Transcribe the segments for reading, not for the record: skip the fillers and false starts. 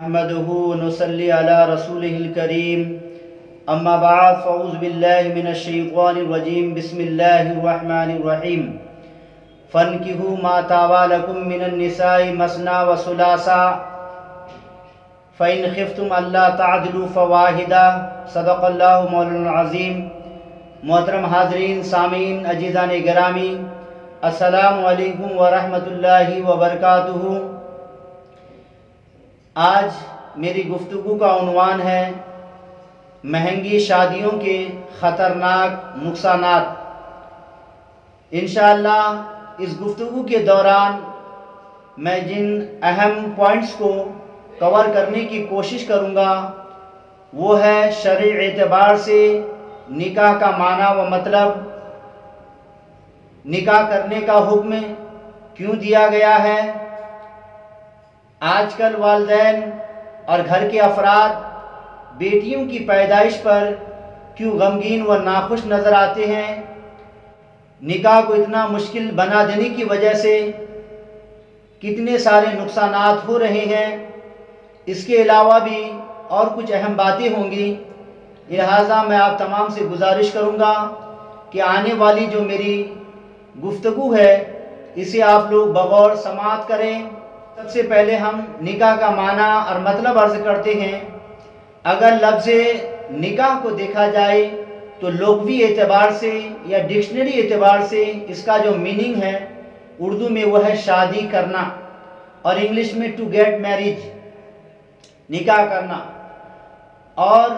نحمده ونصلي على رسوله الكريم اما بعد فاعوذ بالله من الشيطان الرجيم بسم الله الرحمن الرحيم فانكحوا ما طاب لكم من النساء مثنى وثلاثا فإن خفتم ألا تعدلوا فواحدة صدق اللہ مولانا العظیم۔ محترم حاضرین، سامعین، عزیزان گرامی، السلام علیکم ورحمۃ اللہ وبرکاتہ۔ آج میری گفتگو کا عنوان ہے مہنگی شادیوں کے خطرناک نقصانات۔ انشاءاللہ اس گفتگو کے دوران میں جن اہم پوائنٹس کو کور کرنے کی کوشش کروں گا وہ ہے شرعی اعتبار سے نکاح کا معنی و مطلب، نکاح کرنے کا حکم کیوں دیا گیا ہے، آج کل والدین اور گھر کے افراد بیٹیوں کی پیدائش پر کیوں غمگین و ناخوش نظر آتے ہیں، نکاح کو اتنا مشکل بنا دینے کی وجہ سے کتنے سارے نقصانات ہو رہے ہیں، اس کے علاوہ بھی اور کچھ اہم باتیں ہوں گی۔ لہٰذا میں آپ تمام سے گزارش کروں گا کہ آنے والی جو میری گفتگو ہے اسے آپ لوگ بغور سماعت کریں۔ سب سے پہلے ہم نکاح کا معنی اور مطلب عرض کرتے ہیں۔ اگر لفظ نکاح کو دیکھا جائے تو لغوی اعتبار سے یا ڈکشنری اعتبار سے اس کا جو میننگ ہے اردو میں وہ ہے شادی کرنا، اور انگلش میں ٹو گیٹ میریج، نکاح کرنا۔ اور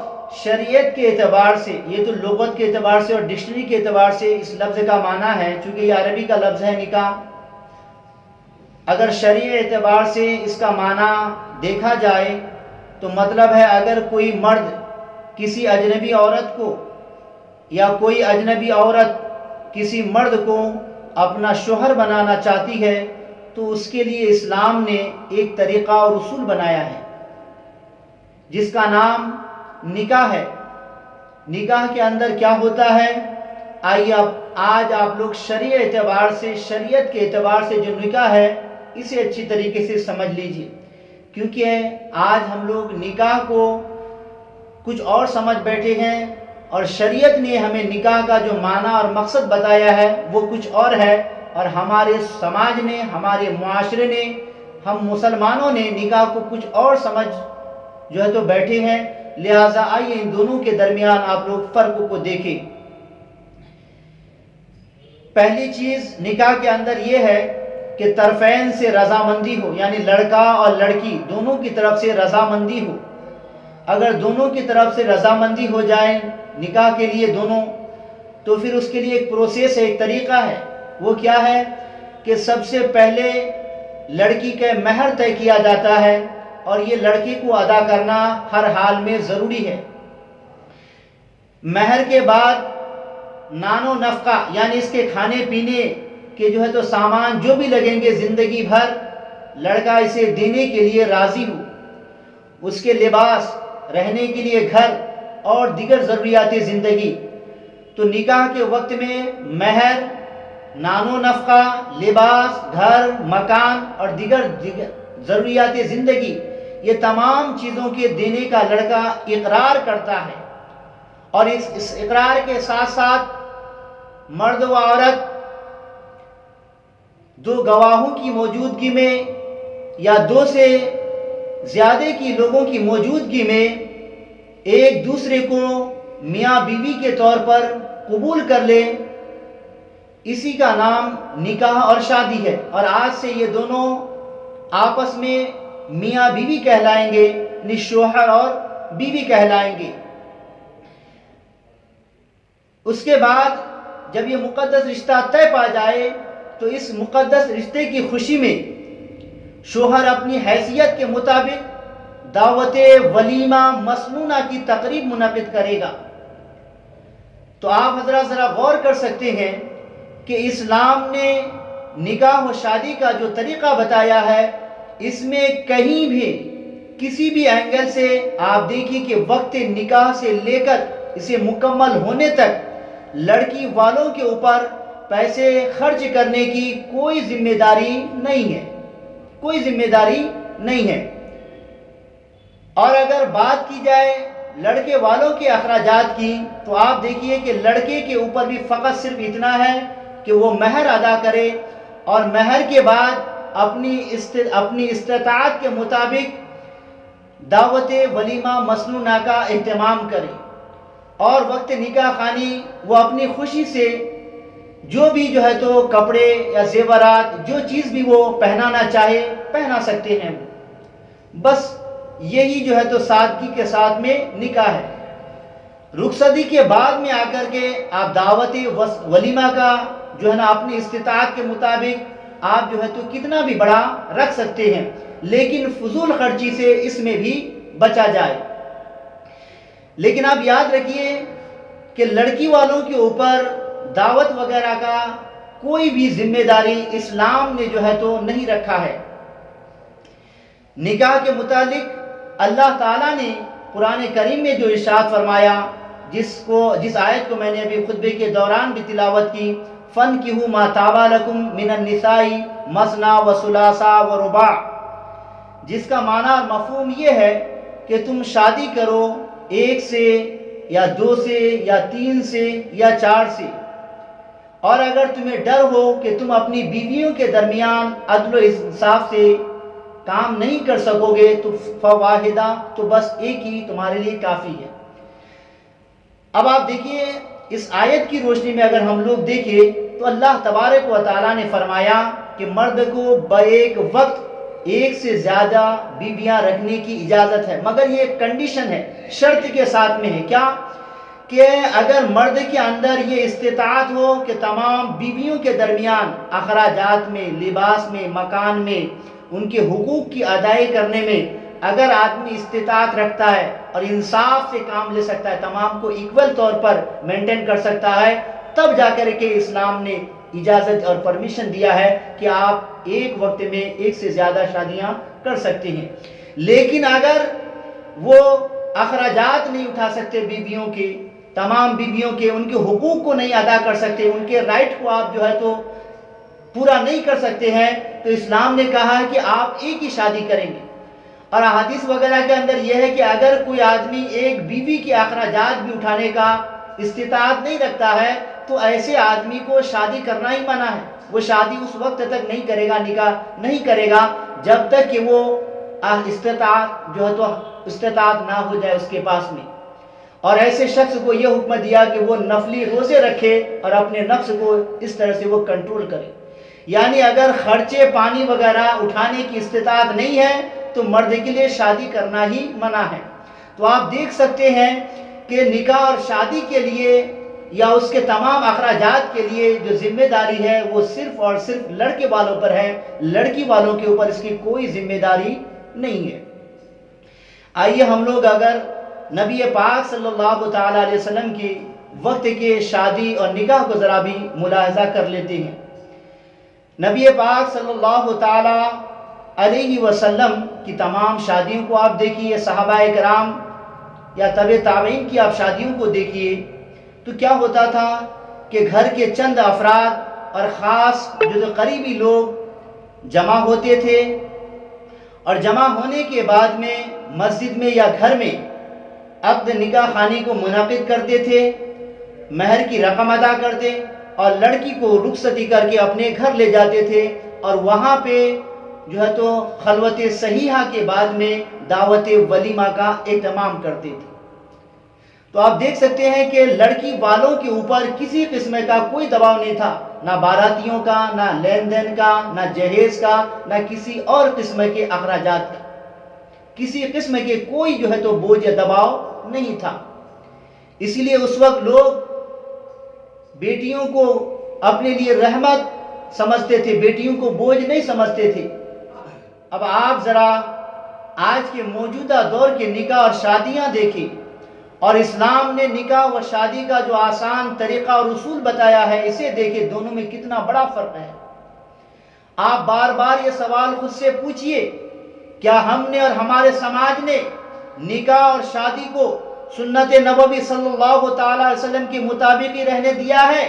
شریعت کے اعتبار سے، یہ تو لغت کے اعتبار سے اور ڈکشنری کے اعتبار سے اس لفظ کا معنی ہے، چونکہ یہ عربی کا لفظ ہے نکاح۔ اگر شرعی اعتبار سے اس کا معنی دیکھا جائے تو مطلب ہے اگر کوئی مرد کسی اجنبی عورت کو یا کوئی اجنبی عورت کسی مرد کو اپنا شوہر بنانا چاہتی ہے تو اس کے لیے اسلام نے ایک طریقہ اور اصول بنایا ہے جس کا نام نکاح ہے۔ نکاح کے اندر کیا ہوتا ہے، آئیے اب آج آپ لوگ شرعی اعتبار سے، شریعت کے اعتبار سے جو نکاح ہے اسے اچھی طریقے سے سمجھ لیجئے، کیونکہ آج ہم لوگ نکاح کو کچھ اور سمجھ بیٹھے ہیں اور شریعت نے ہمیں نکاح کا جو معنی اور مقصد بتایا ہے وہ کچھ اور ہے، اور ہمارے سماج نے، ہمارے معاشرے نے، ہم مسلمانوں نے نکاح کو کچھ اور سمجھ جو ہے تو بیٹھے ہیں۔ لہٰذا آئیے ان دونوں کے درمیان آپ لوگ فرق کو دیکھیں۔ پہلی چیز نکاح کے اندر یہ ہے کہ طرفین سے رضامندی ہو، یعنی لڑکا اور لڑکی دونوں کی طرف سے رضامندی ہو۔ اگر دونوں کی طرف سے رضامندی ہو جائے نکاح کے لیے دونوں، تو پھر اس کے لیے ایک پروسیس ہے، ایک طریقہ ہے۔ وہ کیا ہے کہ سب سے پہلے لڑکی کا مہر طے کیا جاتا ہے، اور یہ لڑکی کو ادا کرنا ہر حال میں ضروری ہے۔ مہر کے بعد نان و نفقہ، یعنی اس کے کھانے پینے کے جو ہے تو سامان جو بھی لگیں گے زندگی بھر، لڑکا اسے دینے کے لیے راضی ہو۔ اس کے لباس، رہنے کے لیے گھر اور دیگر ضروریات زندگی۔ تو نکاح کے وقت میں مہر، نان و نفقہ، لباس، گھر، مکان اور دیگر ضروریات زندگی، یہ تمام چیزوں کے دینے کا لڑکا اقرار کرتا ہے، اور اس اقرار کے ساتھ ساتھ مرد و عورت دو گواہوں کی موجودگی میں یا دو سے زیادہ کی لوگوں کی موجودگی میں ایک دوسرے کو میاں بیوی کے طور پر قبول کر لے، اسی کا نام نکاح اور شادی ہے۔ اور آج سے یہ دونوں آپس میں میاں بیوی کہلائیں گے، یعنی شوہر اور بیوی کہلائیں گے۔ اس کے بعد جب یہ مقدس رشتہ طے پا جائے تو اس مقدس رشتے کی خوشی میں شوہر اپنی حیثیت کے مطابق دعوت ولیمہ مسنونہ کی تقریب منعقد کرے گا۔ تو آپ حضرات ذرا غور کر سکتے ہیں کہ اسلام نے نکاح و شادی کا جو طریقہ بتایا ہے اس میں کہیں بھی کسی بھی اینگل سے آپ دیکھیں کہ وقت نکاح سے لے کر اسے مکمل ہونے تک لڑکی والوں کے اوپر پیسے خرچ کرنے کی کوئی ذمہ داری نہیں ہے، کوئی ذمہ داری نہیں ہے۔ اور اگر بات کی جائے لڑکے والوں کے اخراجات کی تو آپ دیکھیے کہ لڑکے کے اوپر بھی فقط صرف اتنا ہے کہ وہ مہر ادا کرے اور مہر کے بعد اپنی استطاعت کے مطابق دعوت ولیمہ مسنونہ کا اہتمام کرے، اور وقت نکاح خوانی وہ اپنی خوشی سے جو بھی تو کپڑے یا زیورات جو چیز بھی وہ پہنانا چاہے پہنا سکتے ہیں، بس یہی تو سادگی کے ساتھ میں نکاح ہے۔ رخصتی کے بعد میں آ کر کے آپ دعوت ولیمہ کا اپنی استطاعت کے مطابق آپ تو کتنا بھی بڑا رکھ سکتے ہیں، لیکن فضول خرچی سے اس میں بھی بچا جائے۔ لیکن آپ یاد رکھیے کہ لڑکی والوں کے اوپر دعوت وغیرہ کا کوئی بھی ذمہ داری اسلام نے تو نہیں رکھا ہے۔ نکاح کے متعلق اللہ تعالیٰ نے قرآن کریم میں جو ارشاد فرمایا، جس آیت کو میں نے ابھی خطبے کے دوران بھی تلاوت کی، فَانْكِحُوا مَا طَابَ لَكُم مِّنَ النِّسَاءِ مَثْنَىٰ وَثُلَاثَ وَرُبَاعَ، جس کا معنی اور مفہوم یہ ہے کہ تم شادی کرو ایک سے یا دو سے یا تین سے یا چار سے، اور اگر تمہیں ڈر ہو کہ تم اپنی بیویوں کے درمیان عدل و انصاف سے کام نہیں کر سکو گے تو فواحدہ، تو بس ایک ہی تمہارے لیے کافی ہے۔ اب آپ دیکھیے اس آیت کی روشنی میں اگر ہم لوگ دیکھیں تو اللہ تبارک و تعالیٰ نے فرمایا کہ مرد کو بیک وقت ایک سے زیادہ بیویاں رکھنے کی اجازت ہے، مگر یہ ایک کنڈیشن ہے، شرط کے ساتھ میں ہے، کیا کہ اگر مرد کے اندر یہ استطاعت ہو کہ تمام بیویوں کے درمیان اخراجات میں، لباس میں، مکان میں، ان کے حقوق کی ادائیگی کرنے میں اگر آدمی استطاعت رکھتا ہے اور انصاف سے کام لے سکتا ہے، تمام کو ایکول طور پر مینٹین کر سکتا ہے، تب جا کر کے اسلام نے اجازت اور پرمیشن دیا ہے کہ آپ ایک وقت میں ایک سے زیادہ شادیاں کر سکتے ہیں۔ لیکن اگر وہ اخراجات نہیں اٹھا سکتے بیویوں کے، تمام بیویوں کے، ان کے حقوق کو نہیں ادا کر سکتے، ان کے رائٹ کو آپ تو پورا نہیں کر سکتے ہیں، تو اسلام نے کہا ہے کہ آپ ایک ہی شادی کریں گے۔ اور احادیث وغیرہ کے اندر یہ ہے کہ اگر کوئی آدمی ایک بیوی کے اخراجات بھی اٹھانے کا استطاعت نہیں رکھتا ہے تو ایسے آدمی کو شادی کرنا ہی منع ہے۔ وہ شادی اس وقت تک نہیں کرے گا، نکاح نہیں کرے گا جب تک کہ وہ استطاعت نہ ہو جائے اس کے پاس میں۔ اور ایسے شخص کو یہ حکم دیا کہ وہ نفلی روزے رکھے اور اپنے نفس کو اس طرح سے وہ کنٹرول کرے، یعنی اگر خرچے پانی وغیرہ اٹھانے کی استطاعت نہیں ہے تو مرد کے لیے شادی کرنا ہی منع ہے۔ تو آپ دیکھ سکتے ہیں کہ نکاح اور شادی کے لیے یا اس کے تمام اخراجات کے لیے جو ذمہ داری ہے وہ صرف اور صرف لڑکے والوں پر ہے، لڑکی والوں کے اوپر اس کی کوئی ذمہ داری نہیں ہے۔ آئیے ہم لوگ اگر نبی پاک صلی اللہ تعالی علیہ وسلم کی وقت کے شادی اور نکاح کو ذرا بھی ملاحظہ کر لیتے ہیں۔ نبی پاک صلی اللہ تعالی علیہ وسلم کی تمام شادیوں کو آپ دیکھیے، صحابہ کرام یا تبع تابعین کی آپ شادیوں کو دیکھیے، تو کیا ہوتا تھا کہ گھر کے چند افراد اور خاص جو قریبی لوگ جمع ہوتے تھے، اور جمع ہونے کے بعد میں مسجد میں یا گھر میں عقد نکاح خوانی کو منعقد کرتے تھے، مہر کی رقم ادا کرتے اور لڑکی کو رخصتی کر کے اپنے گھر لے جاتے تھے، اور وہاں پہ تو خلوت صحیحہ کے بعد میں دعوت ولیمہ کا اہتمام کرتے تھے۔ تو آپ دیکھ سکتے ہیں کہ لڑکی والوں کے اوپر کسی قسم کا کوئی دباؤ نہیں تھا، نہ باراتیوں کا، نہ لین دین کا، نہ جہیز کا، نہ کسی اور قسم کے اخراجات کا، کسی قسم کے کوئی تو بوجھ یا دباؤ نہیں تھا۔ اسی لیے اس وقت لوگ بیٹیوں کو اپنے لیے رحمت سمجھتے تھے، بیٹیوں کو بوجھ نہیں سمجھتے تھے۔ اب آپ ذرا آج کے موجودہ دور کے نکاح اور شادیاں دیکھیں، اور اسلام نے نکاح اور شادی کا جو آسان طریقہ اور اصول بتایا ہے اسے دیکھیں، دونوں میں کتنا بڑا فرق ہے۔ آپ بار بار یہ سوال خود سے پوچھئے، کیا ہم نے اور ہمارے سماج نے نکاح اور شادی کو سنت نبوی صلی اللہ تعالی علیہ وسلم کے مطابق ہی رہنے دیا ہے،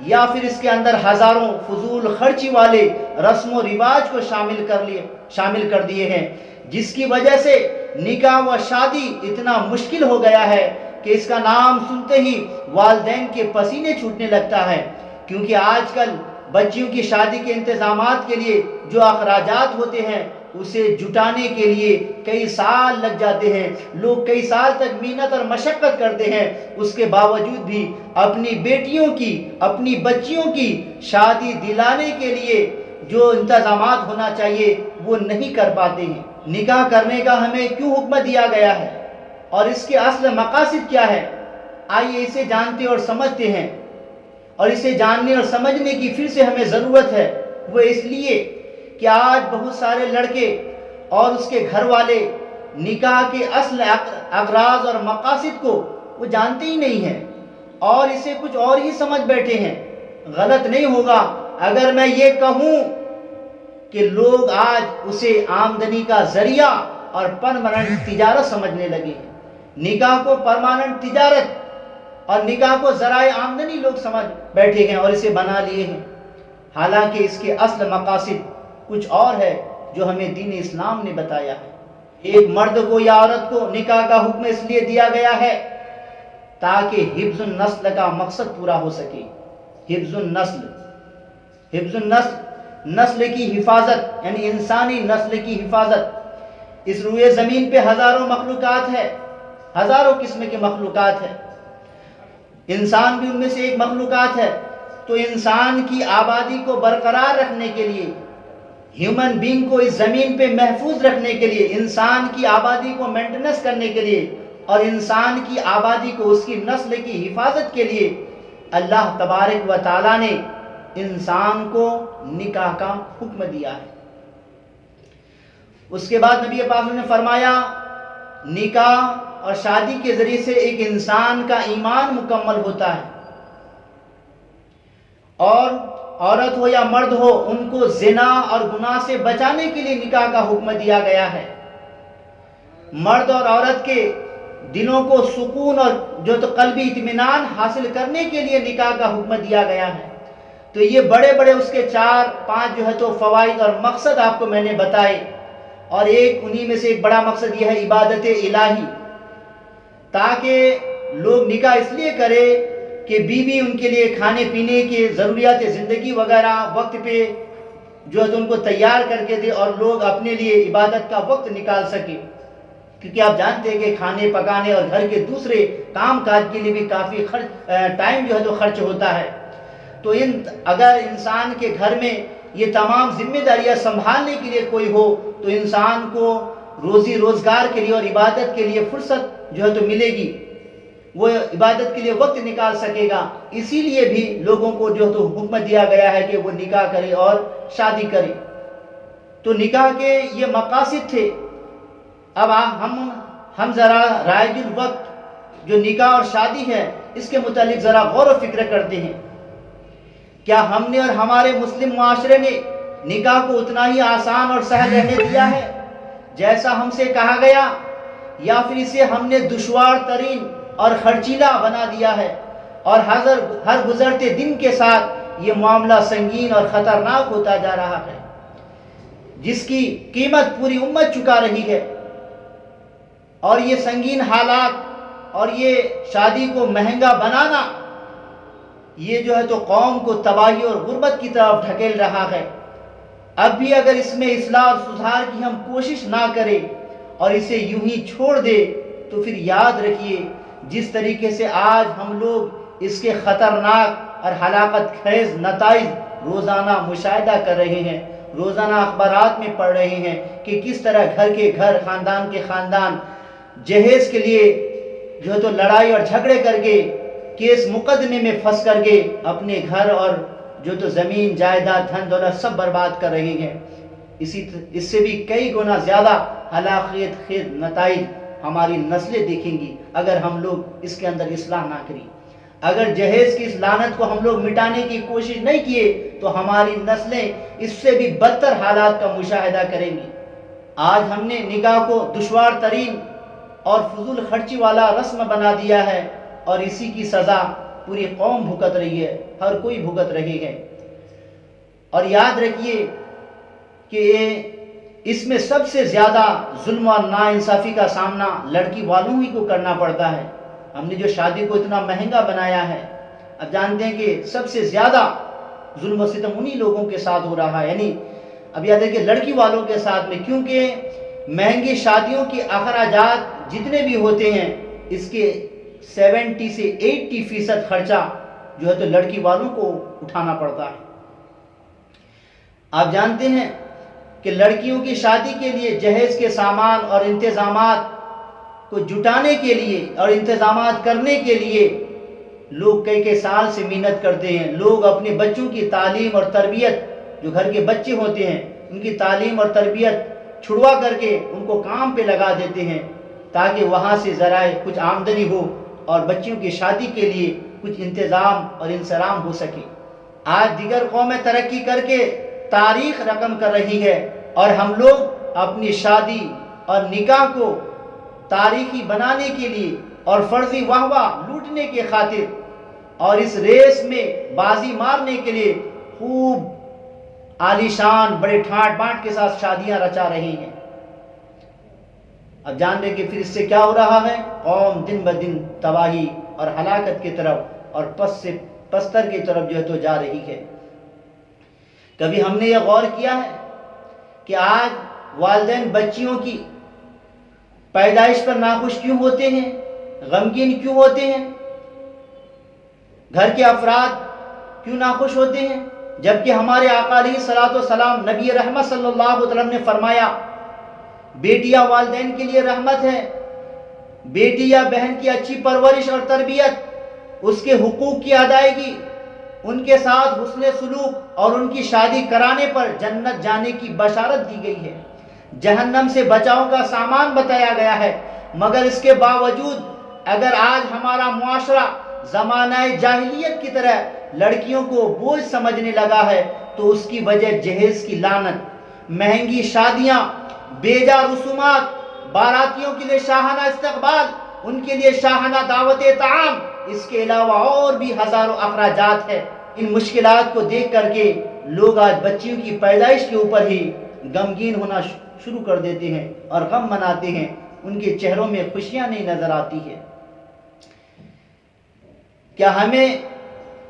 یا پھر اس کے اندر ہزاروں فضول خرچی والے رسم و رواج کو شامل کر دیے ہیں، جس کی وجہ سے نکاح و شادی اتنا مشکل ہو گیا ہے کہ اس کا نام سنتے ہی والدین کے پسینے چھوٹنے لگتا ہے، کیونکہ آج کل بچیوں کی شادی کے انتظامات کے لیے جو اخراجات ہوتے ہیں اسے جٹانے کے لیے کئی سال لگ جاتے ہیں، لوگ کئی سال تک محنت اور مشقت کرتے ہیں، اس کے باوجود بھی اپنی بیٹیوں کی، اپنی بچیوں کی شادی دلانے کے لیے جو انتظامات ہونا چاہیے وہ نہیں کر پاتے ہیں۔ نکاح کرنے کا ہمیں کیوں حکم دیا گیا ہے اور اس کے اصل مقاصد کیا ہے؟ آئیے اسے جانتے اور سمجھتے ہیں، اور اسے جاننے اور سمجھنے کی پھر سے ہمیں ضرورت ہے۔ وہ اس لیے کہ آج بہت سارے لڑکے اور اس کے گھر والے نکاح کے اصل اغراض اور مقاصد کو وہ جانتے ہی نہیں ہیں اور اسے کچھ اور ہی سمجھ بیٹھے ہیں۔ غلط نہیں ہوگا اگر میں یہ کہوں کہ لوگ آج اسے آمدنی کا ذریعہ اور پرماننٹ تجارت سمجھنے لگے ہیں۔ نکاح کو پرماننٹ تجارت اور نکاح کو ذرائع آمدنی لوگ سمجھ بیٹھے ہیں اور اسے بنا لیے ہیں، حالانکہ اس کے اصل مقاصد کچھ اور ہے جو ہمیں دین اسلام نے بتایا ہے۔ ایک مرد کو یا عورت کو نکاح کا حکم اس لیے دیا گیا ہے تاکہ حفظ النسل کا مقصد پورا ہو سکے۔ حفظ النسل، نسل کی حفاظت، یعنی انسانی نسل کی حفاظت۔ اس روئے زمین پہ ہزاروں مخلوقات ہے، ہزاروں قسم کے مخلوقات ہیں، انسان بھی ان میں سے ایک مخلوقات ہے۔ تو انسان کی آبادی کو برقرار رکھنے کے لیے، ہیومن بینگ کو اس زمین پہ محفوظ رکھنے کے لیے، انسان کی آبادی کو مینٹیننس کرنے کے لیے اور انسان کی آبادی کو، اس کی نسل کی حفاظت کے لیے اللہ تبارک و تعالیٰ نے انسان کو نکاح کا حکم دیا ہے۔ اس کے بعد نبی پاک نے فرمایا نکاح اور شادی کے ذریعے سے ایک انسان کا ایمان مکمل ہوتا ہے، اور عورت ہو یا مرد ہو ان کو زنا اور گناہ سے بچانے کے لیے نکاح کا حکم دیا گیا ہے۔ مرد اور عورت کے دلوں کو سکون اور جو تو قلبی اطمینان حاصل کرنے کے لیے نکاح کا حکم دیا گیا ہے۔ تو یہ بڑے بڑے اس کے 4-5 جو ہے تو فوائد اور مقصد آپ کو میں نے بتائے، اور انہی میں سے ایک بڑا مقصد یہ ہے عبادت الہی، تاکہ لوگ نکاح اس لیے کرے کہ بیوی ان کے لیے کھانے پینے کے ضروریات زندگی وغیرہ وقت پہ جو ہے تو ان کو تیار کر کے دے، اور لوگ اپنے لیے عبادت کا وقت نکال سکے، کیونکہ آپ جانتے ہیں کہ کھانے پکانے اور گھر کے دوسرے کام کاج کے لیے بھی کافی ٹائم جو ہے تو خرچ ہوتا ہے۔ تو اگر انسان کے گھر میں یہ تمام ذمہ داریاں سنبھالنے کے لیے کوئی ہو تو انسان کو روزی روزگار کے لیے اور عبادت کے لیے فرصت جو ہے تو ملے گی، وہ عبادت کے لیے وقت نکال سکے گا۔ اسی لیے بھی لوگوں کو جو تو حکم دیا گیا ہے کہ وہ نکاح کرے اور شادی کرے۔ تو نکاح کے یہ مقاصد تھے۔ اب ہم ذرا رائج الوقت جو نکاح اور شادی ہے اس کے متعلق ذرا غور و فکر کرتے ہیں۔ کیا ہم نے اور ہمارے مسلم معاشرے نے نکاح کو اتنا ہی آسان اور سہل رہنے دیا ہے جیسا ہم سے کہا گیا، یا پھر اسے ہم نے دشوار ترین اور خرچیلا بنا دیا ہے، اور ہر گزرتے دن کے ساتھ یہ معاملہ سنگین اور خطرناک ہوتا جا رہا ہے، جس کی قیمت پوری امت چکا رہی ہے۔ اور یہ سنگین حالات اور یہ شادی کو مہنگا بنانا یہ جو ہے تو قوم کو تباہی اور غربت کی طرف ڈھکیل رہا ہے۔ اب بھی اگر اس میں اصلاح اور سدھار کی ہم کوشش نہ کریں اور اسے یوں ہی چھوڑ دے تو پھر یاد رکھیے جس طریقے سے آج ہم لوگ اس کے خطرناک اور ہلاکت خیز نتائج روزانہ مشاہدہ کر رہے ہیں، روزانہ اخبارات میں پڑھ رہے ہیں کہ کس طرح گھر کے گھر، خاندان کے خاندان جہیز کے لیے جو ہے تو لڑائی اور جھگڑے کر کے، کیس مقدمے میں پھنس کر کے اپنے گھر اور جو تو زمین جائیداد دھن دولت سب برباد کر رہے ہیں۔ اس سے بھی کئی گنا زیادہ ہلاکت خیز نتائج ہماری نسلیں دیکھیں گی اگر ہم لوگ اس کے اندر اصلاح نہ کریں۔ اگر جہیز کی اس لعنت کو ہم لوگ مٹانے کی کوشش نہیں کیے تو ہماری نسلیں اس سے بھی بدتر حالات کا مشاہدہ کریں گی۔ آج ہم نے نکاح کو دشوار ترین اور فضول خرچی والا رسم بنا دیا ہے، اور اسی کی سزا پوری قوم بھگت رہی ہے، ہر کوئی بھگت رہے ہے۔ اور یاد رکھیے کہ اس میں سب سے زیادہ ظلم اور ناانصافی کا سامنا لڑکی والوں ہی کو کرنا پڑتا ہے۔ ہم نے جو شادی کو اتنا مہنگا بنایا ہے، اب جانتے ہیں کہ سب سے زیادہ ظلم و ستم انہی لوگوں کے ساتھ ہو رہا ہے، یعنی اب یاد ہے کہ لڑکی والوں کے ساتھ میں، کیونکہ مہنگی شادیوں کی اخراجات جتنے بھی ہوتے ہیں اس کے 70 سے 80% خرچہ جو ہے تو لڑکی والوں کو اٹھانا پڑتا ہے۔ آپ جانتے ہیں کہ لڑکیوں کی شادی کے لیے جہیز کے سامان اور انتظامات کو جٹانے کے لیے اور انتظامات کرنے کے لیے لوگ کئی سال سے محنت کرتے ہیں۔ لوگ اپنے بچوں کی تعلیم اور تربیت، جو گھر کے بچے ہوتے ہیں ان کی تعلیم اور تربیت چھڑوا کر کے ان کو کام پہ لگا دیتے ہیں تاکہ وہاں سے ذرائع کچھ آمدنی ہو اور بچوں کی شادی کے لیے کچھ انتظام اور انصرام ہو سکے۔ آج دیگر قومیں ترقی کر کے تاریخ رقم کر رہی ہے اور ہم لوگ اپنی شادی اور نکاح کو تاریخی بنانے کے لیے اور فرضی واہ لوٹنے کے خاطر اور اس ریس میں بازی مارنے کے لیے خوب عالی شان بڑے ٹھاٹ بانٹ کے ساتھ شادیاں رچا رہی ہیں۔ اب جان رہے کہ پھر اس سے کیا ہو رہا ہے، قوم دن بدن تباہی اور ہلاکت کی طرف اور پس سے پستر کی طرف جو ہے تو جا رہی ہے۔ کبھی ہم نے یہ غور کیا ہے کہ آج والدین بچیوں کی پیدائش پر ناخوش کیوں ہوتے ہیں، غمگین کیوں ہوتے ہیں؟ گھر کے افراد کیوں ناخوش ہوتے ہیں؟ جبکہ ہمارے آقا علیہ الصلوۃ والسلام نبی رحمت صلی اللہ علیہ وسلم نے فرمایا بیٹیاں والدین کے لیے رحمت ہے، بیٹی یا بہن کی اچھی پرورش اور تربیت، اس کے حقوق کی ادائیگی، ان کے ساتھ حسن سلوک اور ان کی شادی کرانے پر جنت جانے کی بشارت دی گئی ہے، جہنم سے بچاؤ کا سامان بتایا گیا ہے۔ مگر اس کے باوجود اگر آج ہمارا معاشرہ زمانہ جاہلیت کی طرح لڑکیوں کو بوجھ سمجھنے لگا ہے تو اس کی وجہ جہیز کی لعنت، مہنگی شادیاں، بیجا رسومات، باراتیوں کے لیے شاہانہ استقبال، ان کے لیے شاہانہ دعوت طعام، اس کے علاوہ اور بھی ہزاروں اخراجات ہیں۔ ان مشکلات کو دیکھ کر کے لوگ آج بچیوں کی پیدائش کے اوپر ہی غمگین ہونا شروع کر دیتے ہیں اور غم مناتے ہیں، ان کے چہروں میں خوشیاں نہیں نظر آتی ہے۔ کیا ہمیں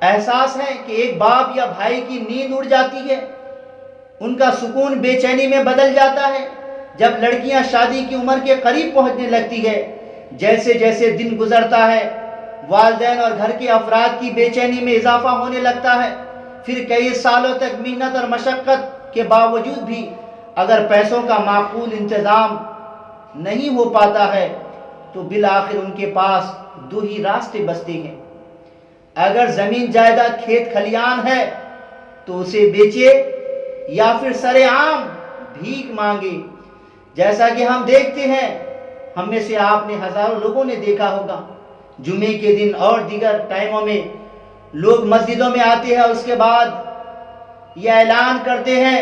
احساس ہے کہ ایک باپ یا بھائی کی نیند اڑ جاتی ہے، ان کا سکون بے چینی میں بدل جاتا ہے جب لڑکیاں شادی کی عمر کے قریب پہنچنے لگتی ہے؟ جیسے جیسے دن گزرتا ہے والدین اور گھر کے افراد کی بے چینی میں اضافہ ہونے لگتا ہے۔ پھر کئی سالوں تک محنت اور مشقت کے باوجود بھی اگر پیسوں کا معقول انتظام نہیں ہو پاتا ہے تو بالآخر ان کے پاس دو ہی راستے بچتے ہیں، اگر زمین جائیداد کھیت کھلیان ہے تو اسے بیچے یا پھر سرے عام بھیک مانگے۔ جیسا کہ ہم دیکھتے ہیں، ہم میں سے آپ نے ہزاروں لوگوں نے دیکھا ہوگا جمعے کے دن اور دیگر ٹائموں میں لوگ مسجدوں میں آتے ہیں اور اس کے بعد یہ اعلان کرتے ہیں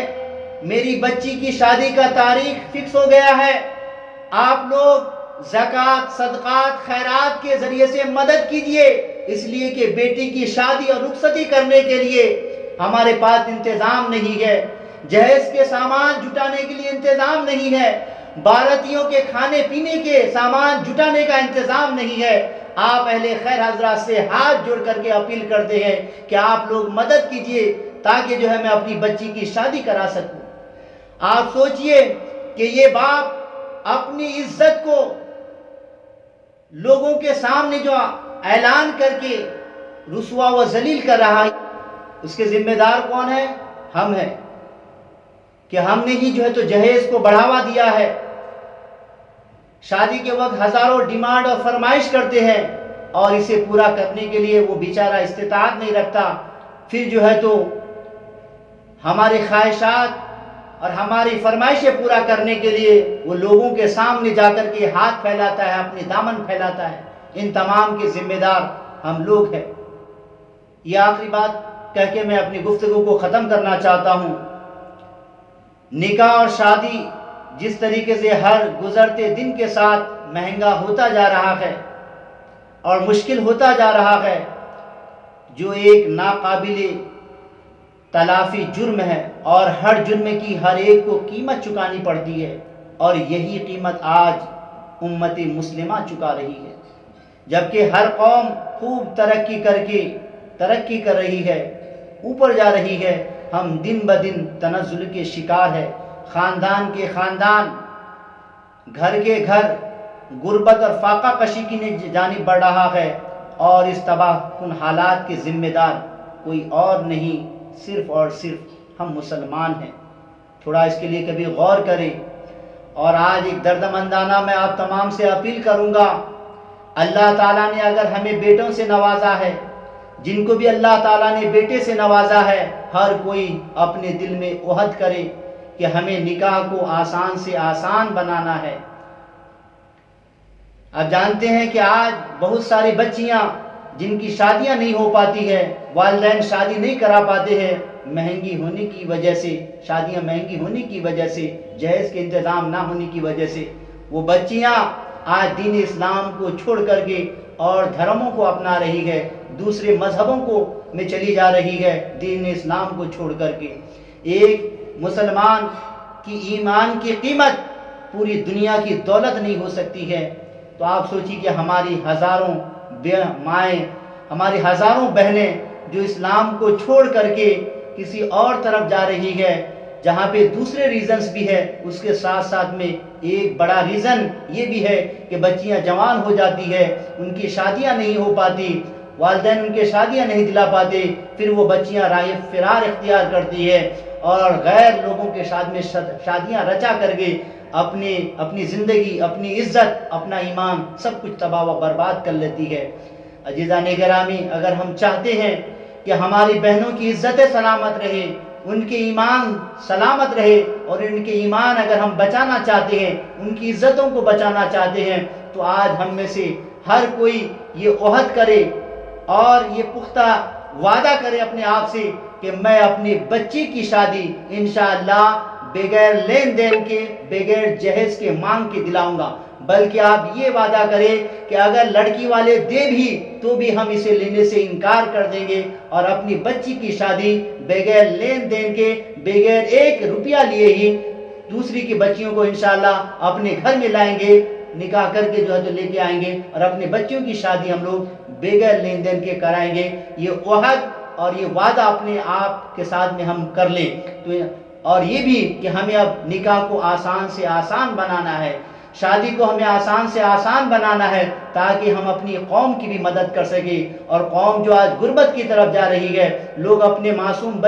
میری بچی کی شادی کا تاریخ فکس ہو گیا ہے، آپ لوگ زکوٰۃ، صدقات، خیرات کے ذریعے سے مدد کیجئے، اس لیے کہ بیٹی کی شادی اور رخصتی کرنے کے لیے ہمارے پاس انتظام نہیں ہے، جہیز کے سامان جٹانے کے لیے انتظام نہیں ہے، باراتیوں کے کھانے پینے کے سامان جٹانے کا انتظام نہیں ہے۔ آپ اہل خیر حضرات سے ہاتھ جوڑ کر کے اپیل کرتے ہیں کہ آپ لوگ مدد کیجئے تاکہ جو ہے میں اپنی بچی کی شادی کرا سکوں۔ آپ سوچئے کہ یہ باپ اپنی عزت کو لوگوں کے سامنے جو اعلان کر کے رسوا و ذلیل کر رہا ہے، اس کے ذمہ دار کون ہے؟ ہم ہیں، کہ ہم نے ہی جو ہے تو جہیز کو بڑھاوا دیا ہے۔ شادی کے وقت ہزاروں ڈیمانڈ اور فرمائش کرتے ہیں اور اسے پورا کرنے کے لیے وہ بیچارہ استطاعت نہیں رکھتا، پھر جو ہے تو ہماری خواہشات اور ہماری فرمائشیں پورا کرنے کے لیے وہ لوگوں کے سامنے جا کر کے ہاتھ پھیلاتا ہے، اپنی دامن پھیلاتا ہے۔ ان تمام کے ذمہ دار ہم لوگ ہیں۔ یہ آخری بات کہہ کے میں اپنی گفتگو کو ختم کرنا چاہتا ہوں۔ نکاح اور شادی جس طریقے سے ہر گزرتے دن کے ساتھ مہنگا ہوتا جا رہا ہے اور مشکل ہوتا جا رہا ہے، جو ایک ناقابل تلافی جرم ہے، اور ہر جرم کی ہر ایک کو قیمت چکانی پڑتی ہے، اور یہی قیمت آج امت مسلمہ چکا رہی ہے، جبکہ ہر قوم خوب ترقی کر رہی ہے، اوپر جا رہی ہے، ہم دن بدن تنزل کے شکار ہے، خاندان کے خاندان، گھر کے گھر غربت اور فاقہ کشی کی جانب بڑھ رہا ہے، اور اس تباہ کن حالات کے ذمہ دار کوئی اور نہیں، صرف اور صرف ہم مسلمان ہیں۔ تھوڑا اس کے لیے کبھی غور کریں۔ اور آج ایک دردمندانہ میں آپ تمام سے اپیل کروں گا، اللہ تعالیٰ نے اگر ہمیں بیٹوں سے نوازا ہے، جن کو بھی اللہ تعالیٰ نے بیٹے سے نوازا ہے، ہر کوئی اپنے دل میں عہد کرے کہ ہمیں نکاح کو آسان سے آسان بنانا ہے۔ آپ جانتے ہیں کہ آج بہت ساری بچیاں جن کی شادیاں نہیں ہو پاتی ہے، والدین شادی نہیں کرا پاتے ہیں، مہنگی ہونے کی وجہ سے، شادیاں مہنگی ہونے کی وجہ سے، جہیز کے انتظام نہ ہونے کی وجہ سے، وہ بچیاں آج دین اسلام کو چھوڑ کر کے اور دھرموں کو اپنا رہی ہے، دوسرے مذہبوں کو میں چلی جا رہی ہے، دین اسلام کو چھوڑ کر کے۔ ایک مسلمان کی ایمان کی قیمت پوری دنیا کی دولت نہیں ہو سکتی ہے۔ تو آپ سوچیے کہ ہماری ہزاروں مائیں، ہماری ہزاروں بہنیں جو اسلام کو چھوڑ کر کے کسی اور طرف جا رہی ہے، جہاں پہ دوسرے ریزنز بھی ہے، اس کے ساتھ ساتھ میں ایک بڑا ریزن یہ بھی ہے کہ بچیاں جوان ہو جاتی ہے، ان کی شادیاں نہیں ہو پاتی، والدین ان کے شادیاں نہیں دلا پاتے، پھر وہ بچیاں راہ فرار اختیار کرتی ہے اور غیر لوگوں کے ساتھ میں شادیاں رچا کر کے اپنی زندگی، اپنی عزت، اپنا ایمان سب کچھ تباہ و برباد کر لیتی ہے۔ عزیزان گرامی، اگر ہم چاہتے ہیں کہ ہماری بہنوں کی عزتیں سلامت رہے، ان کے ایمان سلامت رہے، اور ان کے ایمان اگر ہم بچانا چاہتے ہیں، ان کی عزتوں کو بچانا چاہتے ہیں، تو آج ہم میں سے ہر کوئی یہ عہد کرے اور یہ پختہ وعدہ کرے اپنے آپ سے کہ میں اپنی بچی کی شادی انشاءاللہ بغیر لین دین کے، بغیر جہیز کے مانگ کے دلاؤں گا، بلکہ آپ یہ وعدہ کریں کہ اگر لڑکی والے دے بھی تو بھی ہم اسے لینے سے انکار کر دیں گے، اور اپنی بچی کی شادی بغیر لین دین کے، بغیر ایک روپیہ لیے ہی دوسری کی بچیوں کو انشاءاللہ اپنے گھر میں لائیں گے، نکاح کر کے جو ہے تو لے کے آئیں گے، اور اپنے بچیوں کی شادی ہم لوگ بغیر لین دین کے کرائیں گے۔ یہ عہد اور یہ وعدہ اپنے آپ کے ساتھ میں ہم کر لیں۔ تو اور یہ بھی کہ ہمیں اب نکاح کو آسان سے آسان بنانا ہے، شادی کو ہمیں آسان سے آسان بنانا ہے، تاکہ ہم اپنی قوم کی بھی مدد کر سکیں۔ اور قوم جو آج غربت کی طرف جا رہی ہے، لوگ اپنے معصوم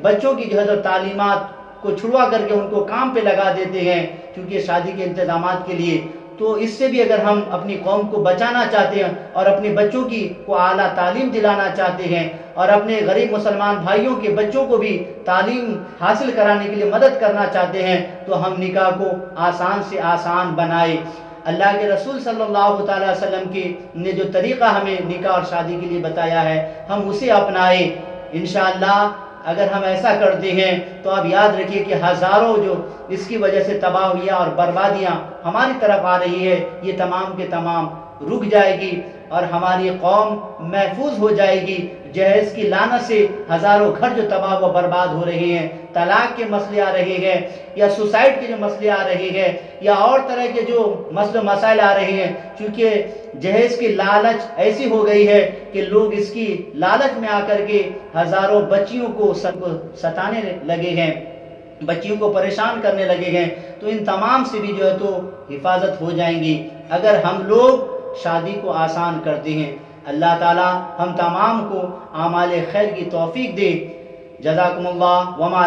بچوں کی جو ہے تو تعلیمات کو چھڑوا کر کے ان کو کام پہ لگا دیتے ہیں کیونکہ شادی کے انتظامات کے لیے۔ تو اس سے بھی اگر ہم اپنی قوم کو بچانا چاہتے ہیں اور اپنے بچوں کو اعلیٰ تعلیم دلانا چاہتے ہیں، اور اپنے غریب مسلمان بھائیوں کے بچوں کو بھی تعلیم حاصل کرانے کے لیے مدد کرنا چاہتے ہیں، تو ہم نکاح کو آسان سے آسان بنائے۔ اللہ کے رسول صلی اللہ تعالی وسلم نے جو طریقہ ہمیں نکاح اور شادی کے لیے بتایا ہے، ہم اسے اپنائیں۔ انشاءاللہ اگر ہم ایسا کرتے ہیں تو آپ یاد رکھیے کہ ہزاروں جو اس کی وجہ سے تباہیاں اور بربادیاں ہماری طرف آ رہی ہے، یہ تمام کے تمام رک جائے گی، اور ہماری قوم محفوظ ہو جائے گی۔ جہیز کی لعنت سے ہزاروں گھر جو تباہ و برباد ہو رہے ہیں، طلاق کے مسئلے آ رہے ہیں، یا سوسائڈ کے جو مسئلے آ رہے ہیں، یا اور طرح کے جو مسائل آ رہے ہیں، چونکہ جہیز کی لالچ ایسی ہو گئی ہے کہ لوگ اس کی لالچ میں آ کر کے ہزاروں بچیوں کو ستانے لگے ہیں، بچیوں کو پریشان کرنے لگے ہیں۔ تو ان تمام سے بھی جو ہے تو حفاظت ہو جائیں گی اگر ہم لوگ شادی کو آسان کرتے ہیں۔ اللہ تعالی ہم تمام کو اعمال خیر کی توفیق دے۔ جزاکم اللہ وما